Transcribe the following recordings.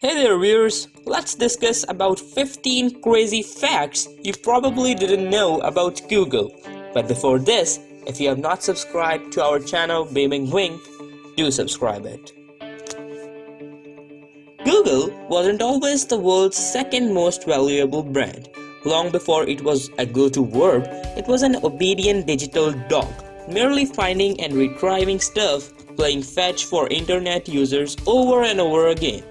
Hey there viewers, let's discuss about 15 crazy facts you probably didn't know about Google. But before this, if you have not subscribed to our channel Beaming Wing, do subscribe it. Google wasn't always the world's second most valuable brand. Long before it was a go-to verb, it was an obedient digital dog, merely finding and retrieving stuff, playing fetch for internet users over and over again.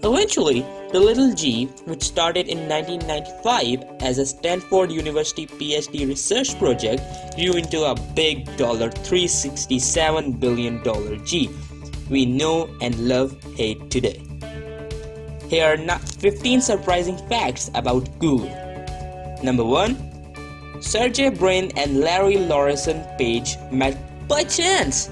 Eventually, the little G, which started in 1995 as a Stanford University PhD research project, grew into a big $367 billion G we know and love hate today. Here are 15 surprising facts about Google. Number 1. Sergey Brin and Larry Lawrence Page met by chance.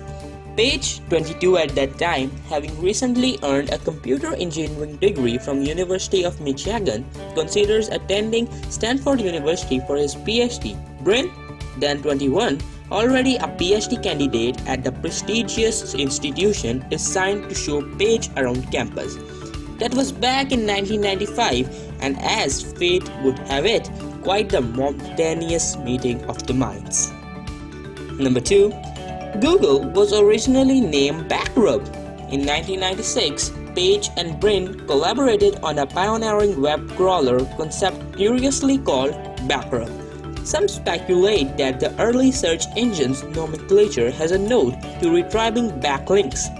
Page, 22 at that time, having recently earned a computer engineering degree from University of Michigan, considers attending Stanford University for his PhD. Brin, then 21, already a PhD candidate at the prestigious institution, is signed to show Page around campus. That was back in 1995, and as fate would have it, quite the momentous meeting of the minds. Number 2. Google was originally named Backrub. In 1996, Page and Brin collaborated on a pioneering web crawler concept curiously called Backrub. Some speculate that the early search engine's nomenclature has a nod to retrieving backlinks.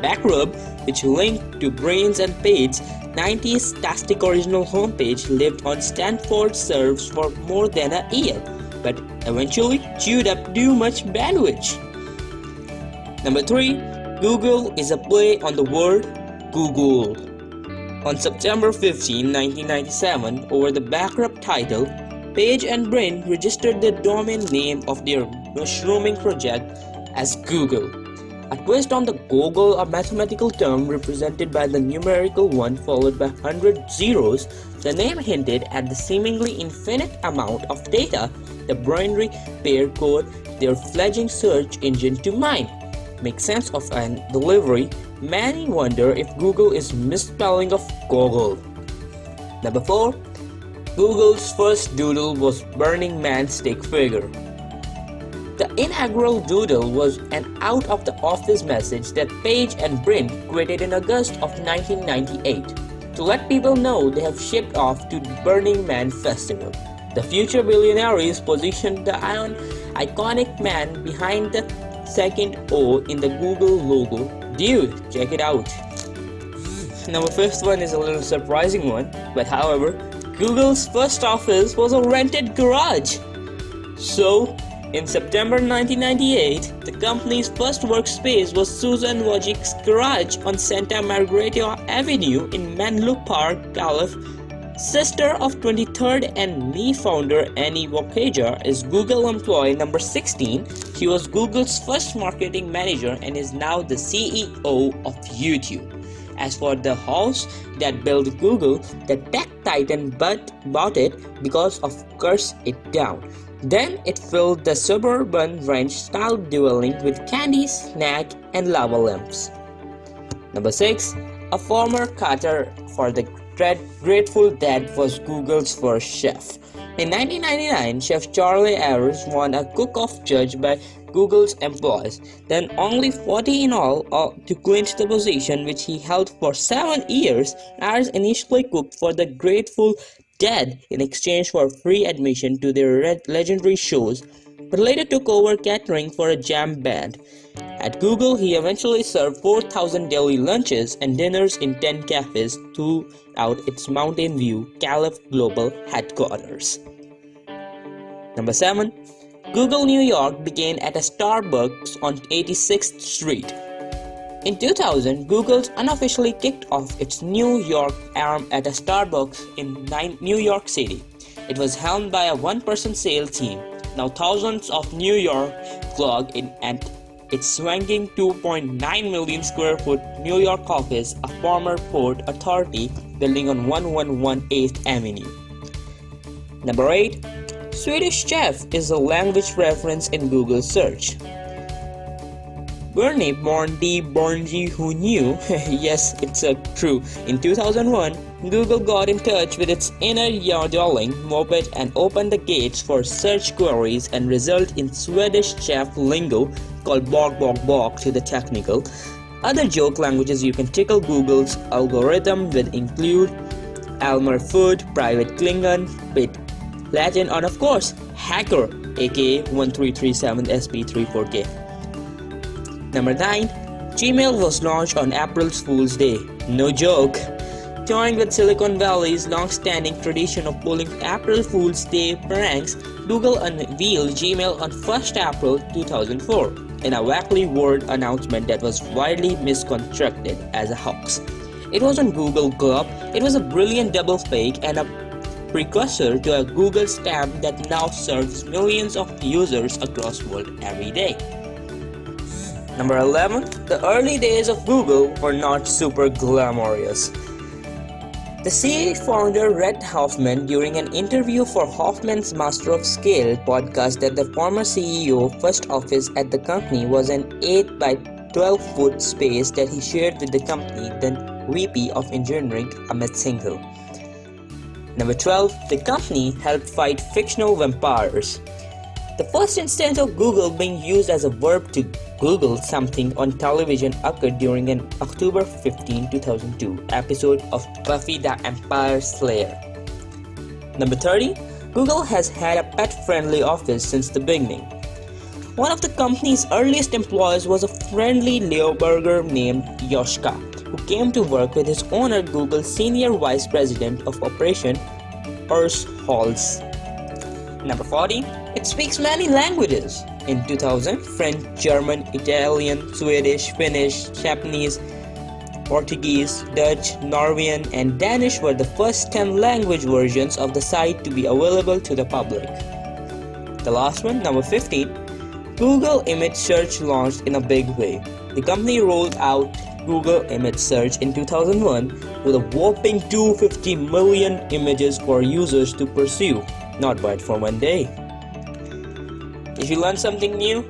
Backrub, which linked to Brin's and Page's 90s tastic original homepage, lived on Stanford servers for more than a year, but eventually chewed up too much bandwidth. Number 3. Google is a play on the word Google. On September 15, 1997, over the Backrub title, Page and Brin registered the domain name of their mushrooming project as Google. A twist on the Gogol, a mathematical term represented by the numerical 1 followed by 100 zeros, the name hinted at the seemingly infinite amount of data the binary pair code their fledgling search engine to mine. Make sense of an delivery, many wonder if Google is misspelling of Gogol. Number 4. Google's first doodle was Burning Man stick figure. The inaugural doodle was an out-of-the-office message that Page and Brin created in August of 1998 to let people know they have shipped off to the Burning Man festival. The future billionaires positioned the iconic man behind the second O in the Google logo. Dude, check it out. Number 5th one is a little surprising one, but however, Google's first office was a rented garage. So, in September 1998, the company's first workspace was Susan Wojcik's garage on Santa Margarita Avenue in Menlo Park, California. Sister of 23rd and Me founder Annie Wojcicka is Google employee number 16. She was Google's first marketing manager and is now the CEO of YouTube. As for the house that built Google, the tech titan bought it because of curse it down. Then it filled the suburban ranch-style dwelling with candy, snack, and lava lamps. Number 6. A former cutter for the Grateful Dead was Google's first chef. In 1999, Chef Charlie Ayers won a cook-off judged by Google's employees, then only 40 in all to clinch the position which he held for 7 years. Ayers initially cooked for the Grateful Dead in exchange for free admission to their legendary shows, but later took over catering for a jam band. At Google, he eventually served 4,000 daily lunches and dinners in 10 cafes throughout its Mountain View, California global headquarters. Number 7. Google New York began at a Starbucks on 86th Street. In 2000, Google unofficially kicked off its New York arm at a Starbucks in New York City. It was helmed by a one-person sales team. Now thousands of New York clog in at its swanking 2.9 million square foot New York office, a former Port Authority building on 1118th Avenue. Number 8. Swedish chef is a language reference in Google search. Bernie Bornji, who knew? Yes, it's true. In 2001, Google got in touch with its inner darling moped and opened the gates for search queries and result in Swedish chef lingo called bok to the technical. Other joke languages you can tickle Google's algorithm with include Elmer Food, Private Klingon, Bit Latin, and of course, Hacker, aka 1337SP34K. Number 9. Gmail was launched on April Fool's Day. No joke. Toying with Silicon Valley's long-standing tradition of pulling April Fool's Day pranks, Google unveiled Gmail on 1st April 2004 in a wacky word announcement that was widely misconstrued as a hoax. It wasn't Google Club, it was a brilliant double fake and a precursor to a Google stamp that now serves millions of users across the world every day. Number 11. The early days of Google were not super glamorous. The CEO founder Reid Hoffman, during an interview for Hoffman's Master of Scale podcast, that the former CEO first office at the company was an 8 by 12 foot space that he shared with the company then VP of Engineering Amit Singhal. Number 12. The company helped fight fictional vampires. The first instance of Google being used as a verb to Google something on television occurred during an October 15, 2002 episode of Buffy the Vampire Slayer. Number 30. Google has had a pet-friendly office since the beginning. One of the company's earliest employees was a friendly Leo burger named Yoshka, who came to work with his owner, Google's Senior Vice President of Operation, Urs Hals. Number 40. It speaks many languages. In 2000, French, German, Italian, Swedish, Finnish, Japanese, Portuguese, Dutch, Norwegian, and Danish were the first 10 language versions of the site to be available to the public. The last one, number 15. Google Image Search launched in a big way. The company rolled out Google Image Search in 2001 with a whopping 250 million images for users to pursue. Not bad for one day. If you learned something new,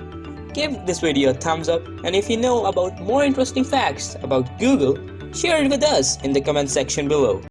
give this video a thumbs up, and if you know about more interesting facts about Google, share it with us in the comment section below.